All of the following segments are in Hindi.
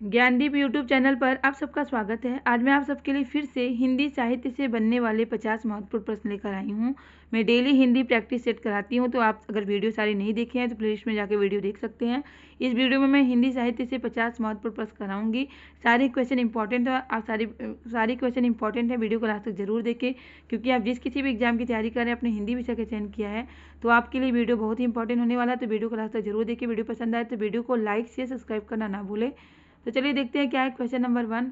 ज्ञानदीप यूट्यूब चैनल पर आप सबका स्वागत है। आज मैं आप सबके लिए फिर से हिंदी साहित्य से बनने वाले 50 महत्वपूर्ण प्रश्न लेकर आई हूँ। मैं डेली हिंदी प्रैक्टिस सेट कराती हूँ, तो आप अगर वीडियो सारी नहीं देखे हैं तो प्लेलिस्ट में जाकर वीडियो देख सकते हैं। इस वीडियो में मैं हिंदी साहित्य से 50 महत्वपूर्ण प्रश्न कराऊंगी। सारे क्वेश्चन इंपॉर्टेंट है, आप सारी क्वेश्चन इंपॉर्टेंट है। वीडियो को लास्ट तक जरूर देखें, क्योंकि आप जिस किसी भी एग्जाम की तैयारी कर रहे हैं, अपने हिंदी विषय का चयन किया है, तो आपके लिए वीडियो बहुत ही इंपॉर्टेंट होने वाला है। तो वीडियो को लास्ट तक जरूर देखें। वीडियो पसंद आए तो वीडियो को लाइक शेयर सब्सक्राइब करना ना भूलें। तो चलिए देखते हैं क्या है। क्वेश्चन नंबर 1,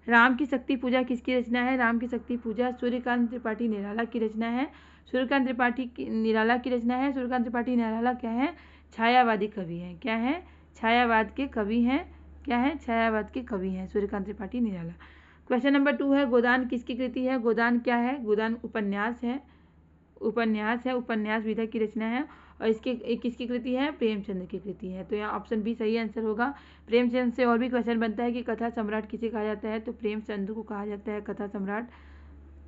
राम की शक्ति पूजा किसकी रचना है? राम की शक्ति पूजा सूर्यकांत त्रिपाठी निराला की रचना है। सूर्यकांत त्रिपाठी निराला की रचना है। सूर्यकांत त्रिपाठी निराला क्या है? छायावादी कवि हैं। क्या है? छायावाद के कवि हैं। क्या है? छायावाद के कवि हैं सूर्यकांत त्रिपाठी निराला। क्वेश्चन नंबर 2 है, गोदान किसकी कृति है? गोदान क्या है? गोदान उपन्यास है। उपन्यास विधा की रचना है। और इसके किसकी कृति है? प्रेमचंद की कृति है। तो यहाँ ऑप्शन बी सही आंसर होगा। प्रेमचंद से और भी क्वेश्चन बनता है कि कथा सम्राट किसे कहा जाता है? तो प्रेमचंद को कहा जाता है कथा सम्राट।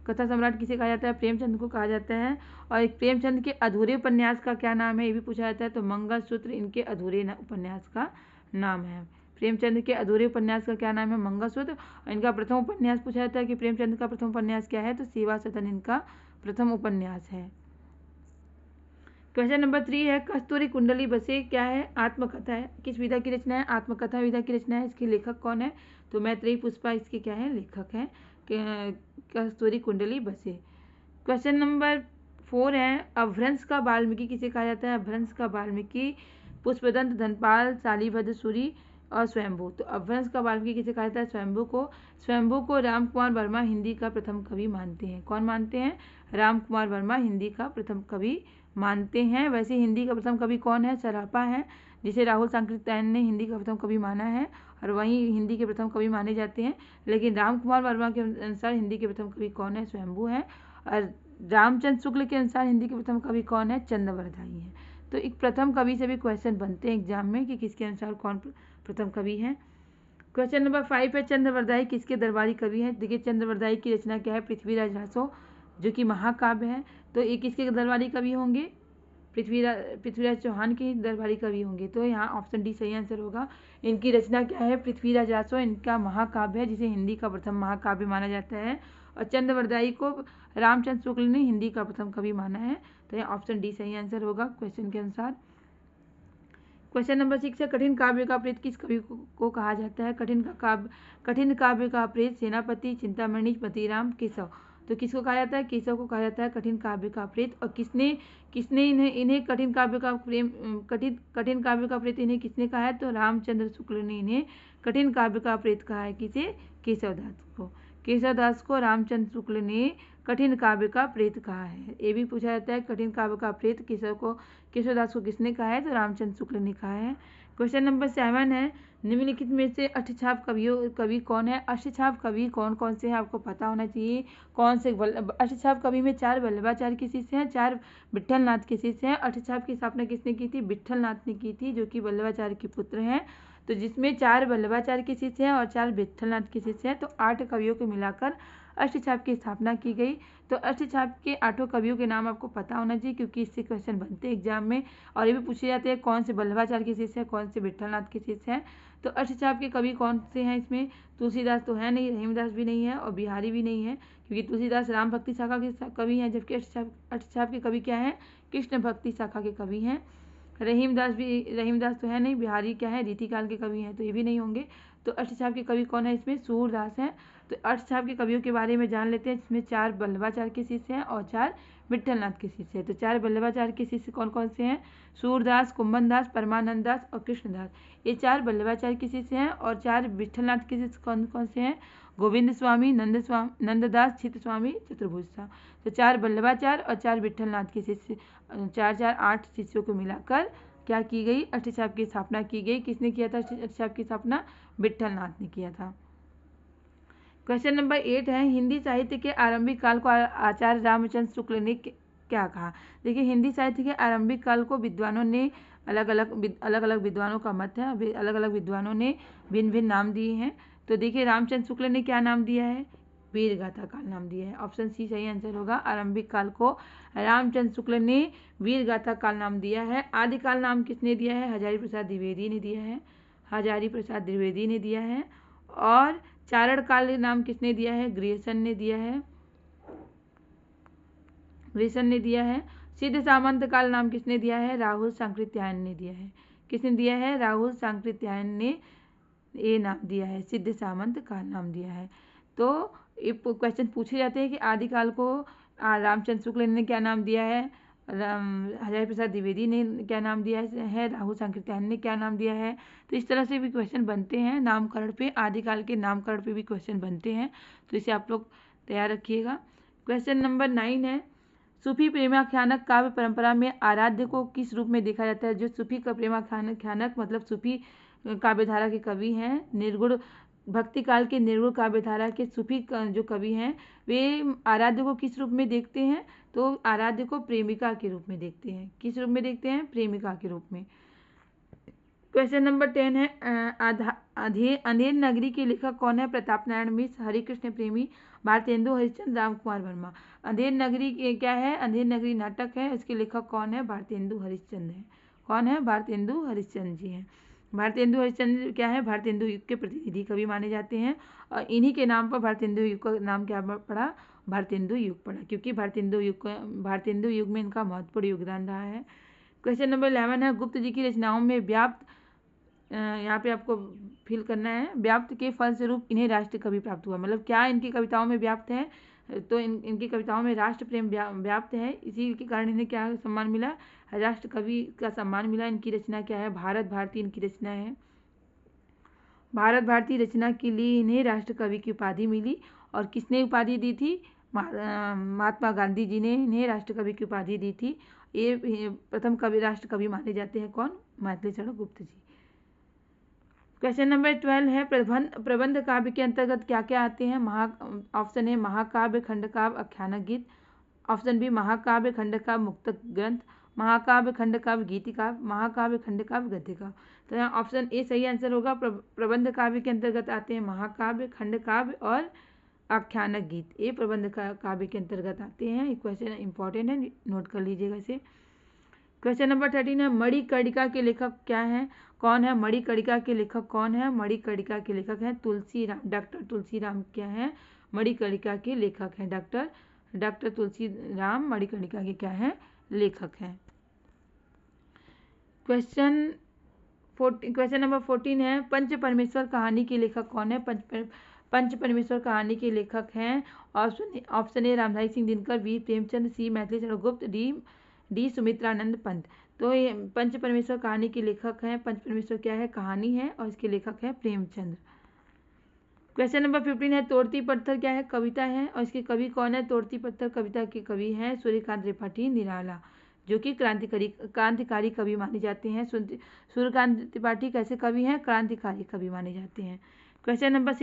कथा सम्राट किसे कहा जाता है? प्रेमचंद को कहा जाता है। और प्रेमचंद के अधूरे उपन्यास का क्या नाम है, ये भी पूछा जाता है। तो मंगलसूत्र इनके अधूरे उपन्यास का नाम है। प्रेमचंद के अधूरे उपन्यास का क्या नाम है? मंगलसूत्र। और इनका प्रथम उपन्यास पूछा जाता है कि प्रेमचंद का प्रथम उपन्यास क्या है? तो सेवा सदन इनका प्रथम उपन्यास है। क्वेश्चन नंबर 3 है, कस्तूरी कुंडली बसे क्या है? आत्मकथा है। किस विधा की रचना है? आत्मकथा विधा की रचना है। इसके लेखक कौन है? तो मैत्रेयी पुष्पा इसके क्या है? लेखक हैं। कस्तूरी कुंडली बसे। क्वेश्चन नंबर 4 है, अभ्रंश का वाल्मीकि किसे कहा जाता है? अभ्रंश का वाल्मीकि पुष्पदंत, धनपाल, शालिभद्र सूरी और स्वयंभू। तो अभ्रंश का वाल्मीकि किसे कहा जाता है? स्वयंभू को राम कुमार वर्मा हिंदी का प्रथम कवि मानते हैं। कौन मानते हैं? राम कुमार वर्मा हिंदी का प्रथम कवि मानते हैं। वैसे हिंदी का प्रथम कवि कौन है? सरापा है, जिसे राहुल सांकृत्यायन ने हिंदी का प्रथम कवि माना है, और वहीं हिंदी के प्रथम कवि माने जाते हैं। लेकिन राम कुमार वर्मा के अनुसार हिंदी के प्रथम कवि कौन है? स्वयंभू है। और रामचंद्र शुक्ल के अनुसार हिंदी के प्रथम कवि कौन है? चंद्रवरदाई है। तो एक प्रथम कवि से भी क्वेश्चन बनते हैं एग्जाम में कि किसके अनुसार कौन प्रथम कवि है। क्वेश्चन नंबर 5 है, चंद्रवरदाई किसके दरबारी कवि है? देखिए, चंद्रवरदाई की रचना क्या है? पृथ्वीराज रासो, जो कि महाकाव्य है। तो ये किसके दरबारी कवि होंगे? पृथ्वीराज चौहान के दरबारी कवि होंगे। तो यहाँ ऑप्शन डी सही आंसर होगा। इनकी रचना क्या है? पृथ्वीराज रासो इनका महाकाव्य है, जिसे हिंदी का प्रथम महाकाव्य माना जाता है। और चंद्रवरदाई को रामचंद्र शुक्ल ने हिंदी का प्रथम कवि माना है। तो यहाँ ऑप्शन डी सही आंसर होगा क्वेश्चन के अनुसार। क्वेश्चन नंबर 6 है, कठिन काव्य का प्रेत किस कवि को कहा जाता है? कठिन काव्य का प्रेत सेनापति, चिंतामणि, मतीराम, केशव। तो किसको कहा जाता है? केशव को कहा जाता है कठिन काव्य का प्रेत। और किसने किसने इन्हें कठिन काव्य का प्रेत इन्हें किसने कहा है? तो रामचंद्र शुक्ल ने इन्हें कठिन काव्य का प्रेत कहा है। किसे? केशवदास को। केशवदास को रामचंद्र शुक्ल ने कठिन काव्य का प्रेत कहा है। ये भी पूछा जाता है कठिन काव्य का प्रेत केशवदास को किसने कहा है? तो रामचंद्र शुक्ल ने कहा है। क्वेश्चन नंबर 7 है, निम्नलिखित में से अष्टछाप कवि कौन है? अष्टछाप कवि कौन कौन से हैं आपको पता होना चाहिए। कौन से? अष्टछाप कवि में 4 वल्लभाचार्य के शिष्य हैं, 4 विट्ठलनाथ के शिष्य हैं। अष्टछाप की स्थापना किसने की थी? विट्ठलनाथ ने की थी, जो कि वल्लभाचार्य के पुत्र हैं। तो जिसमें 4 वल्लभाचार्य के शिष्य हैं और 4 विट्ठलनाथ के शिष्य हैं। तो 8 कवियों को मिलाकर अष्टछाप की स्थापना की गई। तो अष्टछाप के 8 कवियों के नाम आपको पता होना चाहिए, क्योंकि इससे क्वेश्चन बनते हैं एग्जाम में। और ये भी पूछे जाते हैं कौन से वल्लभाचार्य के शिष्य हैं, कौन से विट्ठलनाथ के शिष्य हैं। तो अष्टछाप के कवि कौन से हैं इसमें? तुलसीदास तो है नहीं, रहीमदास भी नहीं है और बिहारी भी नहीं है, क्योंकि तुलसीदास राम भक्ति शाखा के कवि हैं, जबकि अष्टछाप के कवि क्या हैं? कृष्ण भक्ति शाखा के कवि हैं। रहीमदास तो है नहीं, बिहारी क्या है? रीतिकाल के कवि हैं, तो ये भी नहीं होंगे। तो अष्टछाप के कवि कौन है इसमें? सूरदास हैं। तो अष्टछाप के कवियों के बारे में जान लेते हैं, जिसमें 4 वल्लभाचार्य के शिष्य हैं और 4 विट्ठलनाथ के शिष्य हैं। तो 4 वल्लभाचार्य के शिष्य कौन कौन से हैं? सूरदास, कुंभनदास, परमानंद दास और कृष्णदास। ये 4 वल्लभाचार्य के शिष्य हैं। और 4 विट्ठलनाथ के शिष्य कौन कौन से हैं? गोविंद स्वामी, नंददास, चित्त स्वामी, चतुर्भुज। तो 4 वल्लभाचार्य और 4 विट्ठलनाथ के शिष्य, 4 8 शिष्यों को मिलाकर क्या की गई? अष्टछाप की स्थापना की गई। किसने किया था अष्टछाप की स्थापना? विट्ठलनाथ ने किया था। क्वेश्चन नंबर 8 है, हिंदी साहित्य के आरंभिक काल को आचार्य रामचंद्र शुक्ल ने क्या कहा? देखिए, हिंदी साहित्य के आरंभिक काल को विद्वानों ने अलग अलग विद्वानों का मत है, अलग अलग विद्वानों ने भिन्न भिन्न नाम दिए हैं। तो देखिए, रामचंद्र शुक्ल ने क्या नाम दिया है? वीरगाथा काल नाम दिया है। ऑप्शन सी सही आंसर होगा। आरंभिक काल को रामचंद्र शुक्ल ने वीरगाथा काल नाम दिया है। आदिकाल नाम किसने दिया है? हजारी प्रसाद द्विवेदी ने दिया है। हजारी प्रसाद द्विवेदी ने दिया है। और चारण काल नाम किसने दिया है? ग्रियर्सन ने दिया है, ग्रियर्सन ने दिया है। सिद्ध सामंत काल नाम किसने दिया है? राहुल सांकृत्यायन ने दिया है। किसने दिया है? राहुल सांकृत्यायन ने ये नाम दिया है, सिद्ध सामंत काल नाम दिया है। तो ये क्वेश्चन पूछे जाते हैं कि आदिकाल को रामचंद्र शुक्ल ने क्या नाम दिया है, हजारी प्रसाद द्विवेदी ने क्या नाम दिया है, राहुल सांकृत्यायन ने क्या नाम दिया है। तो इस तरह से भी क्वेश्चन बनते हैं नामकरण पे, आदिकाल के नामकरण पे भी क्वेश्चन बनते हैं, तो इसे आप लोग तैयार रखिएगा। क्वेश्चन नंबर 9 है, सूफी प्रेमाख्यानक काव्य परंपरा में आराध्य को किस रूप में देखा जाता है? जो सूफी का प्रेमाख्यानक मतलब सूफी काव्यधारा के कवि हैं, निर्गुण भक्ति काल के निर्गुण काव्यधारा के सूफी जो कवि हैं, वे आराध्य को किस रूप में देखते हैं? तो आराध्य को प्रेमिका के रूप में देखते हैं। किस रूप में देखते हैं? प्रेमिका के रूप में। क्वेश्चन नंबर 10 है, अंधेर नगरी के लेखक कौन है? प्रताप नारायण मिश्र, हरिकृष्ण प्रेमी, भारतेंदु हरिश्चंद्र, राम कुमार वर्मा। अंधेर नगरी क्या है? अंधेर नगरी नाटक है, इसके लेखक कौन है? भारतेंदु हरिश्चंद्र है। कौन है? भारतेंदु हरिश्चंद्र जी हैं। भारतेंदु हरिश्चंद्र क्या है? भारतेंदु युग के प्रतिनिधि कवि माने जाते हैं, और इन्हीं के नाम पर भारतेंदु युग का नाम क्या पड़ा? भारतेंदु युग पड़ा, क्योंकि भारतेंदु युग में इनका महत्वपूर्ण योगदान रहा है। क्वेश्चन नंबर 11 है, गुप्त जी की रचनाओं में व्याप्त, यहाँ पे आपको फिल करना है, व्याप्त के फलस्वरूप इन्हें राष्ट्र कवि प्राप्त हुआ। मतलब क्या इनकी कविताओं में व्याप्त है? तो इनकी कविताओं में राष्ट्र प्रेम व्याप्त है, इसी के कारण इन्हें क्या सम्मान मिला? राष्ट्र कवि का सम्मान मिला। इनकी रचना क्या है? भारत भारती इनकी रचना है। भारत भारती रचना के लिए इन्हें राष्ट्र कवि की उपाधि मिली। और किसने उपाधि दी थी? महात्मा गांधी जी ने इन्हें राष्ट्र कवि की उपाधि दी थी। ये प्रथम कवि राष्ट्र कवि माने जाते हैं। कौन? मैथिली शरण गुप्त जी। क्वेश्चन नंबर 12 है, प्रबंध काव्य के अंतर्गत क्या क्या आते हैं? ऑप्शन ए महाकाव्य, खंडकाव्य, आख्यानक गीत। ऑप्शन बी महाकाव्य, खंडकाव्य, मुक्तक ग्रंथ। महाकाव्य, खंडकाव्य, गीतिकाव्य। महाकाव्य, खंडकाव्य, गद्यकाव्य। तो यहाँ ऑप्शन ए सही आंसर होगा। प्रबंध काव्य के अंतर्गत आते हैं महाकाव्य, खंडकाव्य और आख्यानक गीत। ये प्रबंध काव्य के अंतर्गत आते हैं। ये क्वेश्चन इंपॉर्टेंट है, नोट कर लीजिएगा इसे। क्वेश्चन नंबर 13 है, मणिकर्णिका के लेखक क्या हैं? कौन है? मणिकर्णिका के लेखक कौन है? मणिकर्णिका के लेखक हैं तुलसीराम, डॉक्टर तुलसीराम क्या है? मणिकर्णिका के लेखक हैं डॉक्टर तुलसीराम मणिकर्णिका के क्या है? लेखक हैं। क्वेश्चन नंबर 14 है, पंच परमेश्वर कहानी के लेखक कौन है? पंच परमेश्वर कहानी के लेखक हैं option A Ramdhari Singh Dinkar, B Premchand, C Maithili Sharan Gupt, D Sumitranand Pant. तो ये पंच परमेश्वर कहानी के लेखक हैं। पंच परमेश्वर क्या है? कहानी है, और इसके लेखक है प्रेमचंद। क्वेश्चन नंबर 15 है, तोड़ती पत्थर क्या है? कविता है, और इसके कवि कौन है? तोड़ती पत्थर कविता के कवि हैं सूर्यकांत त्रिपाठी निराला, जो कि क्रांतिकारी कवि माने जाते हैं। सूर्यकांत त्रिपाठी कैसे कवि हैं? क्रांतिकारी कवि माने जाते हैं। क्वेश्चन नंबर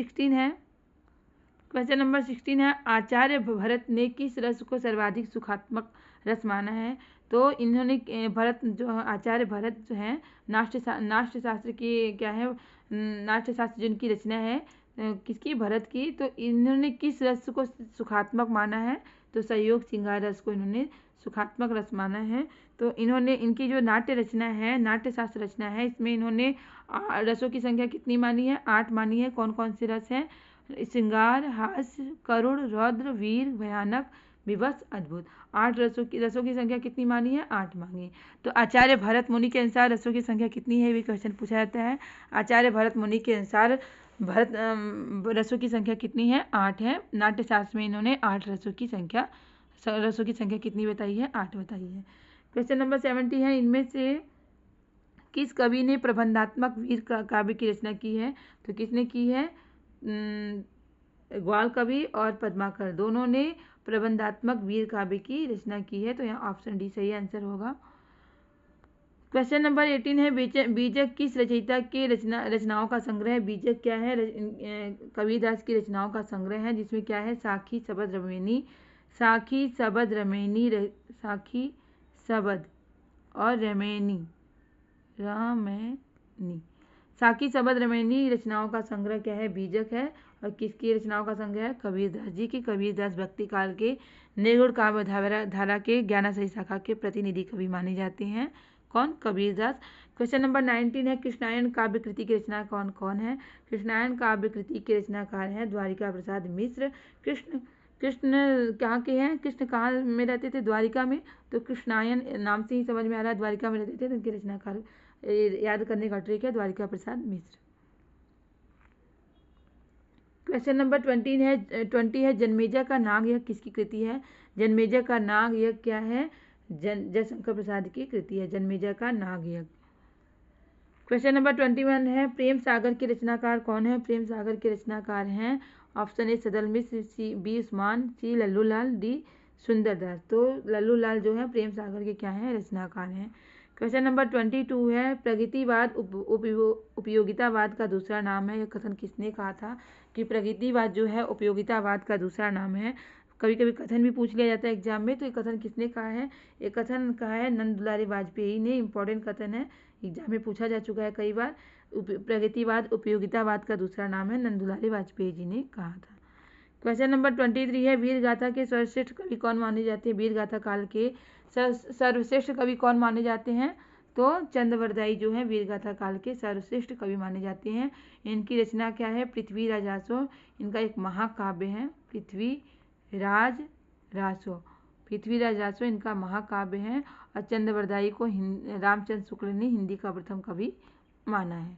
16 है, आचार्य भरत ने किस रस को सर्वाधिक सुखात्मक रस माना है? तो इन्होंने आचार्य भरत जो है नाट्य शास्त्र की क्या है? नाट्य शास्त्र जिनकी रचना है किसकी? भरत की। तो इन्होंने किस रस को सुखात्मक माना है? तो सहयोग श्रृंगार रस को इन्होंने सुखात्मक रस माना है। तो इनकी जो नाट्य रचना है, नाट्य शास्त्र रचना है, इसमें इन्होंने रसों की संख्या कितनी मानी है? 8 मानी है। कौन कौन से रस हैं? श्रृंगार, हास्य, करुण, रौद्र, वीर, भयानक, विवश, अद्भुत। 8 रसों की संख्या कितनी मानी है? 8 मांगी। तो आचार्य भरत मुनि के अनुसार रसों की संख्या कितनी है? भी क्वेश्चन पूछा जाता है। आचार्य भरत मुनि के अनुसार रसों की संख्या कितनी है? 8 है। नाट्य शास्त्र में इन्होंने 8 रसों की संख्या कितनी बताई है? 8 बताई है। क्वेश्चन नंबर 70 है, इनमें से किस कवि ने प्रबंधात्मक वीर काव्य की रचना की है? तो किसने की है? ग्वाल कवि और पद्माकर दोनों ने प्रबंधात्मक वीर काव्य की रचना की है। तो यहाँ ऑप्शन डी सही आंसर होगा। क्वेश्चन नंबर 18 है, बीजक किस रचयिता के रचनाओं का संग्रह है? बीजक क्या है? कबीरदास की रचनाओं का संग्रह है, जिसमें क्या है? साखी, सबद, रमैनी और रमैनी। साखी, सबद, रमैनी रचनाओं का संग्रह क्या है? बीजक है। और किसकी रचनाओं का संग्रह है? कबीरदास जी की। कबीरदास भक्ति काल के निर्गुण काव्य धारा के ज्ञानाश्रयी शाखा के प्रतिनिधि कवि माने जाते हैं। कौन? कबीरदास। क्वेश्चन नंबर 19 है कृष्णायन काव्य कृति की रचना कौन कौन है? कृष्णायन काव्य कृति के रचनाकार हैं द्वारिका प्रसाद मिश्र। कृष्ण कहाँ के हैं? कृष्ण कहाँ में रहते थे? द्वारिका में। तो कृष्णायन नाम से ही समझ में आ रहा है द्वारिका में रहते थे, तो उनके रचनाकार याद करने का ट्रिक है द्वारिका प्रसाद मिश्र। क्वेश्चन नंबर 20 है जन्मेजय का नाग यज्ञ किसकी कृति है? जन्मेजय का नाग यज्ञ क्या है? जयशंकर प्रसाद की कृति है जन्मेजय का नाग यज्ञ। क्वेश्चन नंबर 21 है प्रेम सागर के रचनाकार कौन है? प्रेम सागर के रचनाकार हैं option A Sadal Mishra, C B Usman, C Lallulal, D Sundardas. तो लल्लूलाल जो है प्रेम सागर के क्या हैं? रचनाकार हैं। क्वेश्चन नंबर 22 है प्रगतिवाद उपयोगितावाद का दूसरा नाम है। यह कथन किसने कहा था कि प्रगतिवाद जो है उपयोगितावाद का दूसरा नाम है? कभी कभी कथन भी पूछ लिया जाता है एग्जाम में, तो ये कथन किसने कहा है? ये कथन कहा है नंद दुलारी वाजपेयी ने। इंपॉर्टेंट कथन है, एग्जाम में पूछा जा चुका है कई बार। प्रगतिवाद उपयोगितावाद का दूसरा नाम है, नंद दुलारी वाजपेयी जी ने कहा था। क्वेश्चन नंबर 23 है वीर गाथा के सर्वश्रेष्ठ कवि कौन माने जाते हैं? वीर गाथा काल के सर्वश्रेष्ठ कवि कौन माने जाते हैं? तो चंद्रवरदाई जो है वीर गाथा काल के सर्वश्रेष्ठ कवि माने जाते हैं। इनकी रचना क्या है? पृथ्वीराज रासो। इनका एक महाकाव्य है पृथ्वीराज रासो। पृथ्वीराज रासो इनका महाकाव्य है और चंद्रवरदाई को रामचंद्र शुक्ल ने हिंदी का प्रथम कवि माना है।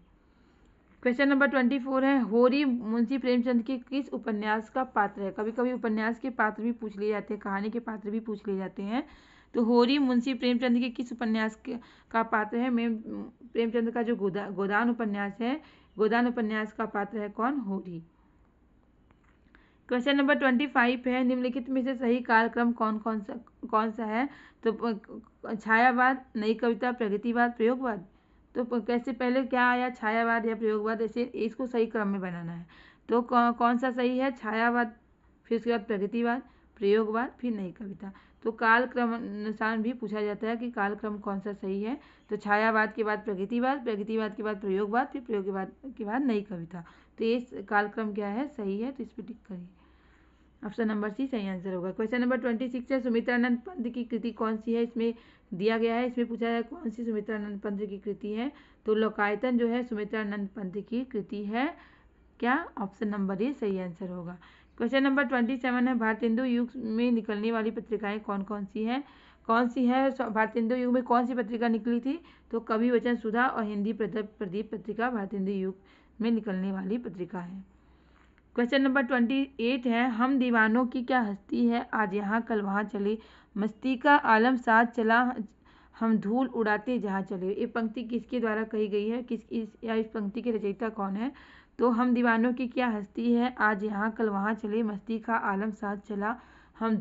क्वेश्चन नंबर 24 है होरी मुंशी प्रेमचंद के किस उपन्यास का पात्र है? कभी कभी उपन्यास के पात्र भी पूछ लिए जाते हैं, कहानी के पात्र भी पूछ लिए जाते हैं। तो होरी मुंशी प्रेमचंद के किस उपन्यास का पात्र है? में प्रेमचंद का जो गोदान उपन्यास है, गोदान उपन्यास का पात्र है कौन? होरी। क्वेश्चन नंबर 25 है निम्नलिखित में से सही कालक्रम कौन सा है? तो छायावाद, नई कविता, प्रगतिवाद, प्रयोगवाद। तो कैसे पहले क्या आया? छायावाद या प्रयोगवाद, ऐसे इसको सही क्रम में बनाना है। तो कौन सा सही है? छायावाद, फिर उसके बाद प्रगतिवाद, प्रयोगवाद, फिर नई कविता। तो कालक्रम अनुसार भी पूछा जाता है कि कालक्रम कौन सा सही है। तो छायावाद के बाद प्रगतिवाद, प्रगतिवाद के बाद प्रयोगवाद, फिर प्रयोगवाद के बाद नई कविता। तो ये कालक्रम क्या है? सही है, तो इस पर टिक करिए। ऑप्शन नंबर सी सही आंसर होगा। क्वेश्चन नंबर 26 है सुमित्रानंद पंत की कृति कौन सी है? इसमें दिया गया है, इसमें पूछा है कौन सी सुमित्रानंद पंत की कृति है? तो लोकायतन जो है सुमित्रानंद पंत की कृति है। क्या? ऑप्शन नंबर ए सही आंसर होगा। क्वेश्चन नंबर 27 है भारतेंदु युग में निकलने वाली पत्रिकाएं कौन कौन सी है? भारतेंदु युग में कौन सी पत्रिका निकली थी? तो कवि वचन सुधा और हिंदी प्रदीप पत्रिका भारतेंदु युग में निकलने वाली पत्रिका है। क्वेश्चन नंबर 28 है हम दीवानों की क्या हस्ती है, आज यहाँ कल वहाँ चले, मस्ती का आलम साथ चला, हम धूल उड़ाते जहाँ चले। ये पंक्ति किसके द्वारा कही गई है? इस पंक्ति के रचयिता कौन है? तो हम दीवानों की क्या हस्ती है, आज यहाँ कल वहाँ चले, मस्ती का आलम साथ चला, हम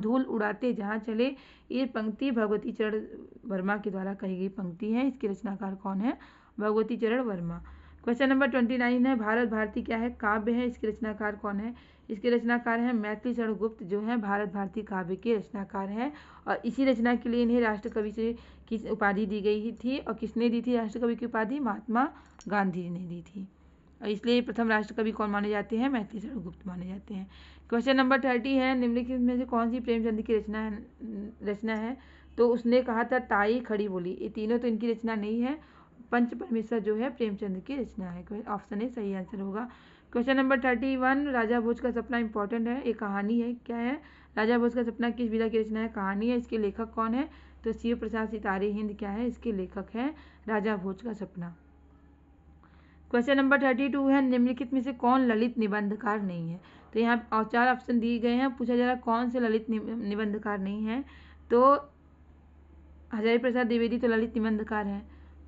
धूल उड़ाते जहाँ चले। ये पंक्ति भगवती चरण वर्मा के द्वारा कही गई पंक्ति है। इसके रचनाकार कौन है? भगवती चरण वर्मा। क्वेश्चन नंबर 29 है भारत भारती क्या है? काव्य है। इसके रचनाकार कौन है? इसके रचनाकार हैं मैथिली शरण गुप्त जो है भारत भारती काव्य के रचनाकार हैं। और इसी रचना के लिए इन्हें राष्ट्रकवि से की उपाधि दी गई थी। और किसने दी थी राष्ट्रकवि की उपाधि? महात्मा गांधी ने दी थी। और इसलिए प्रथम राष्ट्रकवि कौन माने जाते हैं? मैथिली शरण गुप्त माने जाते हैं। क्वेश्चन नंबर 30 है निम्नलिखित में से कौन सी प्रेमचंद की रचना है? तो उसने कहा था ताई खड़ी बोली। ये तीनों तो इनकी रचना नहीं है, पंच परमेश्वर जो है प्रेमचंद की रचना है। ऑप्शन ए सही आंसर होगा। क्वेश्चन नंबर 31 राजा भोज का सपना इंपॉर्टेंट है, एक कहानी है। क्या है? राजा भोज का सपना किस विधा की रचना है? कहानी है। इसके लेखक कौन है? तो शिव प्रसाद सितारे हिंद क्या है? इसके लेखक है राजा भोज का सपना। क्वेश्चन नंबर 32 है निम्नलिखित में से कौन ललित निबंधकार नहीं है? तो यहाँ 4 ऑप्शन दिए गए हैं, पूछा जा रहा है कौन से ललित निबंधकार नहीं है? तो हजारी प्रसाद द्विवेदी तो ललित निबंधकार है,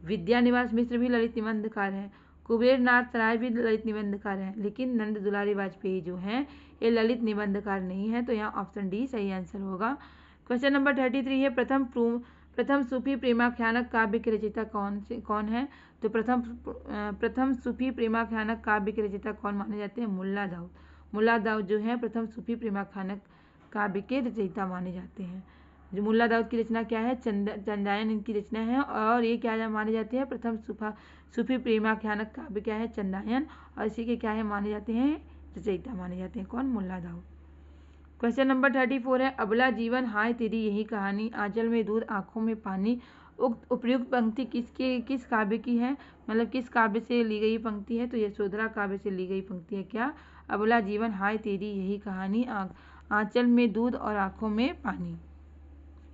विद्यानिवास मिश्र भी ललित निबंधकार है, कुबेर नाथ राय भी ललित निबंधकार है, लेकिन नंद दुलारी वाजपेयी जो हैं ये ललित निबंधकार नहीं है। तो यहाँ ऑप्शन डी सही आंसर होगा। क्वेश्चन नंबर 33 है प्रथम सूफी प्रेमाख्यानक काव्य के रचयिता कौन है? तो प्रथम सूफी प्रेमाख्यानक काव्य के रचयिता कौन माने जाते हैं? मुल्ला दाऊद। मुल्ला दाऊद जो है प्रथम सूफी प्रेमाख्यानक काव्य के रचयिता माने जाते हैं। जो मुल्ला दाऊद की रचना क्या है? चंदायन इनकी रचना है। और ये क्या माने जाते हैं? प्रथम सूफी प्रेमाख्यानक काव्य क्या है? चंदायन। और इसी के क्या है माने जाते हैं? रचयिता माने जाते हैं कौन? मुल्ला दाऊद। क्वेश्चन नंबर 34 है अबला जीवन हाय तेरी यही कहानी, आंचल में दूध आंखों में पानी, उक्त उपयुक्त पंक्ति किस काव्य की है, मतलब किस काव्य से ली गई पंक्ति है, तो यशोधरा काव्य से ली गई पंक्ति है। क्या, अबला जीवन हाय तेरी यही कहानी, आंचल में दूध और आंखों में पानी।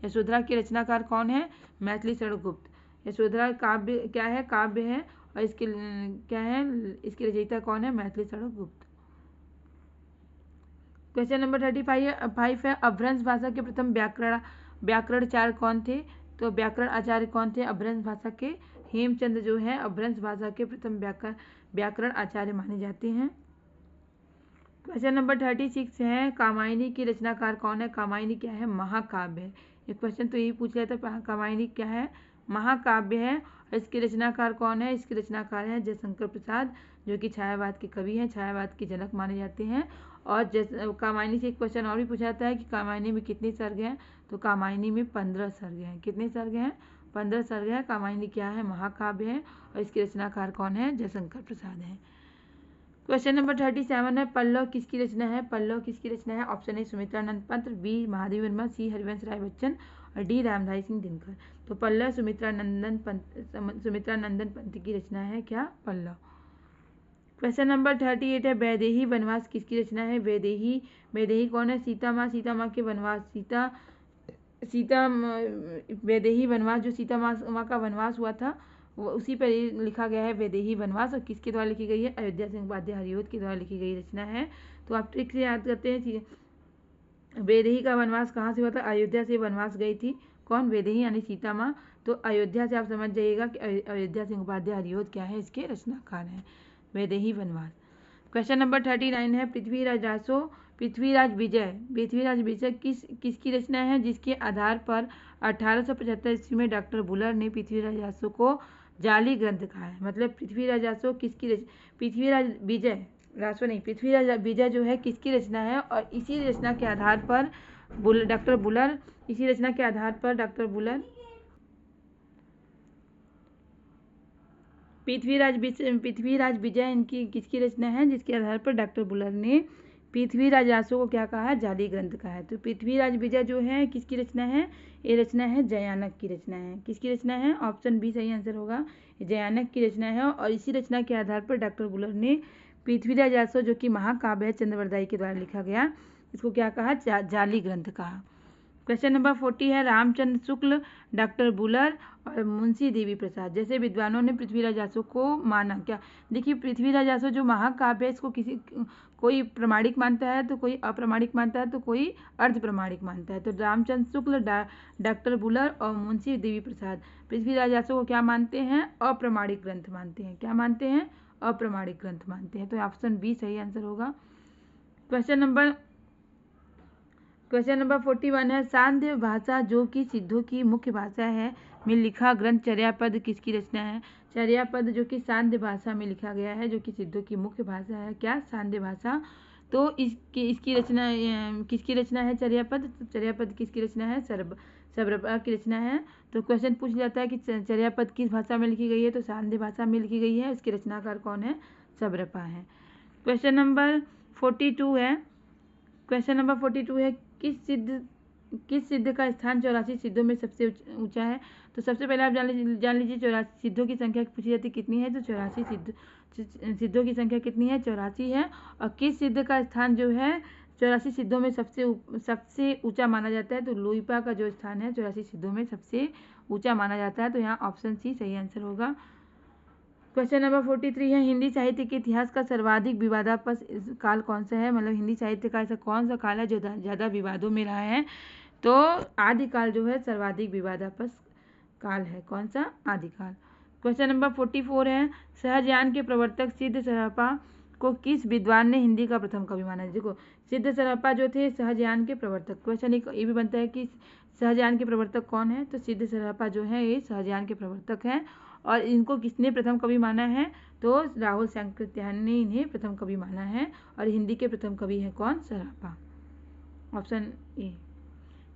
यशोधरा के रचनाकार कौन है, मैथिली शरण गुप्त। यशोधरा काव्य क्या है, काव्य है, और इसके क्या है, इसकी रचयिता कौन है, मैथिली शरण गुप्त। क्वेश्चन नंबर 35 है, अभ्रंश भाषा के प्रथम व्याकरणाचार्य कौन थे, तो व्याकरण आचार्य कौन थे अभ्रंश भाषा के, हेमचंद्र जो है अभ्रंश भाषा के प्रथम व्याकरण आचार्य माने जाते हैं। क्वेश्चन नंबर 36 है, कामायनी की रचनाकार कौन है, कामायनी क्या है, महाकाव्य है। ये क्वेश्चन तो यही पूछ लिया था, कामायनी क्या है, महाकाव्य है। इसके रचनाकार कौन है, इसके रचनाकार हैं जयशंकर प्रसाद, जो कि छायावाद के कवि हैं, छायावाद के जनक माने जाते हैं। और कामायनी से एक क्वेश्चन और भी पूछा जाता है कि कामायनी में कितने सर्ग हैं, तो कामायनी में 15 सर्ग हैं। कितने सर्ग हैं, 15 सर्ग है। कामायनी क्या है, महाकाव्य है, और इसके रचनाकार कौन है, जयशंकर प्रसाद हैं। क्वेश्चन नंबर 37 है, पल्लव किसकी रचना है, पल्लव किसकी रचना है, option A Sumitranandan Pant, B Mahadev Verma, C Harivansh Rai Bachchan और डी रामधारी सिंह दिनकर। तो पल्लव सुमित्रानंदन पंत की रचना है, क्या, पल्लव। क्वेश्चन नंबर 38 है, वैदेही वनवास किसकी रचना है, वैदेही कौन है, सीता माँ के वनवास, वैदेही वनवास, जो सीता माँ का वनवास हुआ था वो उसी पर लिखा गया है वैदेही वनवास, और किसके द्वारा लिखी गई है, अयोध्या सिंह उपाध्याय हरिऔध के द्वारा लिखी गई रचना है। तो आप ट्रिक से याद करते हैं, वैदेही का वनवास कहाँ से हुआ था, अयोध्या से वनवास गई थी कौन, वैदेही यानी सीता माँ। तो अयोध्या से आप समझ जाइएगा कि अयोध्या सिंह उपाध्याय हरिऔध क्या है, इसके रचनाकार हैं, वैदेही वनवास। क्वेश्चन नंबर 39 है, पृथ्वीराज विजय किसकी रचना है, जिसके आधार पर 1875 ईस्वी में डॉक्टर बुलर ने पृथ्वीराज रासो को जाली ग्रंथ कहा है। मतलब पृथ्वीराज विजय जो है किसकी रचना है, और इसी रचना के आधार पर डॉक्टर बुलर पृथ्वीराज विजय इनकी किसकी रचना है, जिसके आधार पर डॉक्टर बुलर ने पृथ्वीराज रासो को क्या कहा है, जाली ग्रंथ कहा है। तो पृथ्वीराज विजय जो है किसकी रचना है, ये रचना है जयानक की रचना है। किसकी रचना है, ऑप्शन बी सही आंसर होगा, जयानक की रचना है। और इसी रचना के आधार पर डॉक्टर बुलर ने पृथ्वीराज रासो, जो कि महाकाव्य है, चंद्रवरदाई के द्वारा लिखा गया, इसको क्या कहा, जाली ग्रंथ कहा। क्वेश्चन नंबर 40 है, रामचंद्र शुक्ल, डॉक्टर बुलर और मुंशी देवी प्रसाद जैसे विद्वानों ने पृथ्वीराज रासो को माना। क्या, देखिए पृथ्वीराज रासो जो महाकाव्य है, इसको कोई प्रमाणिक मानता है, तो कोई अप्रमाणिक मानता है, तो कोई अर्ध प्रमाणिक मानता है। तो रामचंद्र शुक्ल, डॉक्टर बुलर और मुंशी देवी प्रसाद पृथ्वीराज रासो को क्या मानते हैं, अप्रमाणिक ग्रंथ मानते हैं। क्या मानते हैं, अप्रमाणिक ग्रंथ मानते हैं। तो ऑप्शन बी सही आंसर होगा। क्वेश्चन नंबर 41 है, सांध्य भाषा जो कि सिद्धों की मुख्य भाषा है में लिखा ग्रंथ चर्यापद किसकी रचना है। चर्यापद जो कि सांध्य भाषा में लिखा गया है, जो कि सिद्धों की मुख्य भाषा है, क्या, सांध्य भाषा। तो इसकी रचना किसकी रचना है, चर्यापद। चर्यापद किसकी रचना है, सबरपा की रचना है। तो क्वेश्चन पूछ जाता है कि चर्यापद किस भाषा में लिखी गई है, तो सांध्य भाषा में लिखी गई है। इसके रचनाकार कौन है, सबरपा है। क्वेश्चन नंबर 42 है, किस सिद्ध का स्थान 84 सिद्धों में सबसे ऊंचा है। तो सबसे पहले आप जान लीजिए 84 सिद्धों की संख्या पूछी जाती कितनी है, तो 84 सिद्धों की संख्या कितनी है, 84 है। और किस सिद्ध का स्थान जो है 84 सिद्धों में सबसे ऊंचा माना जाता है, तो लोईपा का जो स्थान है 84 सिद्धों में सबसे ऊंचा माना जाता है। तो यहाँ ऑप्शन सी सही आंसर होगा। क्वेश्चन नंबर 43 है, हिंदी साहित्य के इतिहास का सर्वाधिक विवादास्पद काल कौन सा है। मतलब हिंदी साहित्य का ऐसा कौन सा काल है जो ज़्यादा विवादों में रहा है, तो आदिकाल जो है सर्वाधिक विवादास्पद काल है। कौन सा, आदिकाल। क्वेश्चन नंबर 44 है, सहजयान के प्रवर्तक सिद्ध सरहपा को किस विद्वान ने हिंदी का प्रथम कवि माना। देखो सिद्ध सरहपा जो थे सहजयान के प्रवर्तक, क्वेश्चन ये भी बनता है कि सहजयान के प्रवर्तक कौन है, तो सिद्ध सरहपा जो है ये सहजयान के प्रवर्तक हैं। और इनको किसने प्रथम कवि माना है, तो राहुल सांकृत्यायन ने इन्हें प्रथम कवि माना है। और हिंदी के प्रथम कवि हैं कौन, Sarahapa, option A.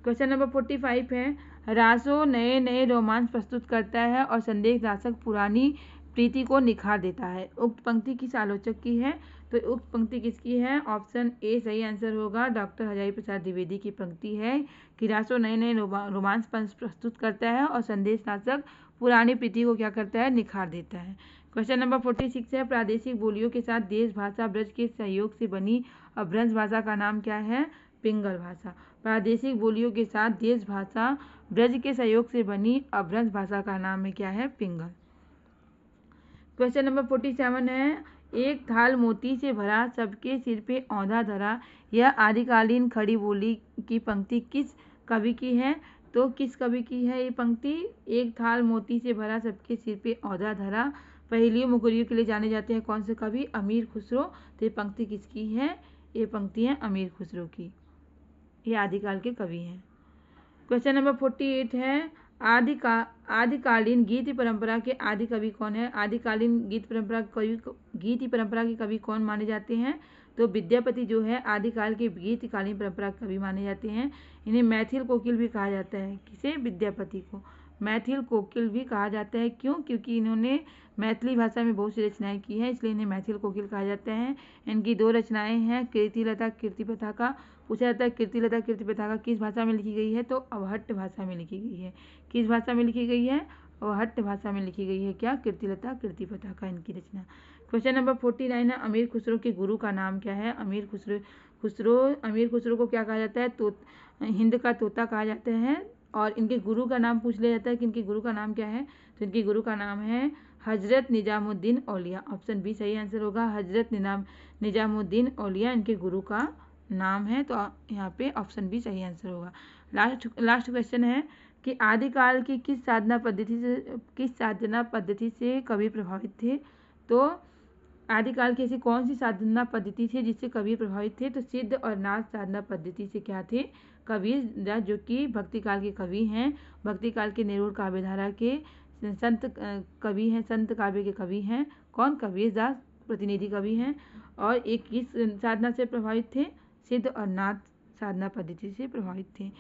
Question number 45 है, रासो नए रोमांस प्रस्तुत करता है और संदेश दासक पुरानी प्रीति को निखार देता है। उक्त पंक्ति किस आलोचक की है? तो उक्त पंक्ति किसकी है? ऑप्शन ए सही आंसर होगा, डॉक्टर हजारी प्रसाद द्विवेदी की पंक्ति है। किरासो नए नए रोमांस प्रस्तुत करता है और संदेश नाशक पुरानी प्रीति को क्या करता है? निखार देता है। क्वेश्चन नंबर 46 है, प्रादेशिक बोलियों के साथ देश भाषा ब्रज के सहयोग से बनी अपभ्रंश भाषा का नाम क्या है? पिंगल भाषा। प्रादेशिक बोलियों के साथ देश भाषा ब्रज के सहयोग से बनी अपभ्रंश भाषा का नाम है क्या है? पिंगल। क्वेश्चन नंबर 47 है, एक थाल मोती से भरा सबके सिर पे औंधा धरा, यह आदिकालीन खड़ी बोली की पंक्ति किस कवि की है? तो किस कवि की है ये पंक्ति? एक थाल मोती से भरा सबके सिर पे औंधा धरा पहेलियों मुखरियों के लिए जाने जाते हैं कौन से कवि? अमीर खुसरो। तो ये पंक्ति किसकी है? ये पंक्ति है अमीर खुसरो की, ये आदिकाल के कवि हैं। क्वेश्चन नंबर 48 है, आदिकालीन गीत परंपरा के आदि कवि कौन है? आदिकालीन गीत परंपरा के कवि कौन माने जाते हैं? तो विद्यापति जो है आदिकाल के गीतकालीन परंपरा कवि माने जाते हैं। इन्हें मैथिल कोकिल भी कहा जाता है। किसे? विद्यापति को मैथिल कोकिल भी कहा जाता है। क्यों? क्योंकि इन्होंने मैथिली भाषा में बहुत सी रचनाएं की हैं, इसलिए इन्हें मैथिल कोकिल कहा जाता है। इनकी 2 रचनाएं हैं, कीर्तिलता कीर्तिपताका। पूछा जाता है कीर्तिलता कीर्तिपताका किस भाषा में लिखी गई है? तो अवहट्ट भाषा में लिखी गई है। किस भाषा में लिखी गई है? अवहट्ट भाषा में लिखी गई है। क्या? कीर्तिलता कीर्तिपताका इनकी रचना। क्वेश्चन नंबर 49 है, अमीर खुसरो के गुरु का नाम क्या है? अमीर खुसरो को क्या कहा जाता है? तो हिंद का तोता कहा जाता है। और इनके गुरु का नाम पूछ लिया जाता है कि इनके गुरु का नाम क्या है? तो इनके गुरु का नाम है हजरत निजामुद्दीन औलिया। ऑप्शन बी सही आंसर होगा, हजरत निजामुद्दीन औलिया इनके गुरु का नाम है। तो यहाँ पे ऑप्शन बी सही आंसर होगा। लास्ट क्वेश्चन है कि आदिकाल की किस साधना पद्धति से कवि प्रभावित थे? तो आदिकाल की ऐसी कौन सी साधना पद्धति थी जिससे कवि प्रभावित थे? तो सिद्ध और नाथ साधना पद्धति से क्या थे? कवि जो कि भक्ति काल के कवि हैं, भक्ति काल के निरूढ़ काव्यधारा के संत कवि हैं, संत काव्य के कवि हैं। कौन? कबीरदास प्रतिनिधि कवि हैं। और एक किस साधना से प्रभावित थे? सिद्ध और नाथ साधना पद्धति से प्रभावित थे।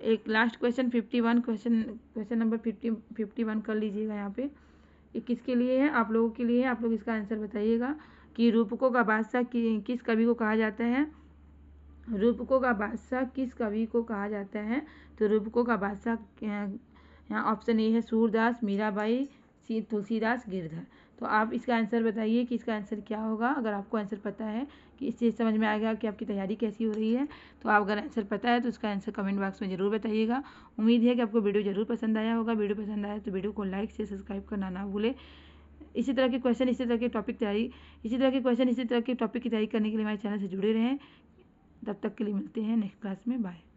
एक लास्ट क्वेश्चन 51 क्वेश्चन नंबर 51 कर लीजिएगा। यहाँ पे ये किसके लिए है? आप लोगों के लिए है। आप लोग इसका आंसर बताइएगा कि रूपकों का बादशाह किस कवि को कहा जाता है? रूपकों का बादशाह किस कवि को कहा जाता है? तो रूपकों का बादशाह यहाँ ऑप्शन ए है, सूरदास, मीराबाई, तुलसीदास, गिरधर। तो आप इसका आंसर बताइए कि इसका आंसर क्या होगा। अगर आपको आंसर पता है कि इससे समझ में आ गया कि आपकी तैयारी कैसी हो रही है, तो आप अगर आंसर पता है तो उसका आंसर कमेंट बॉक्स में ज़रूर बताइएगा। उम्मीद है कि आपको वीडियो ज़रूर पसंद आया होगा। वीडियो पसंद आया तो वीडियो को लाइक से सब्सक्राइब करना ना भूलें। इसी तरह के क्वेश्चन, इसी तरह के टॉपिक की तैयारी करने के लिए हमारे चैनल से जुड़े रहें। तब तक के लिए मिलते हैं नेक्स्ट क्लास में। बाय।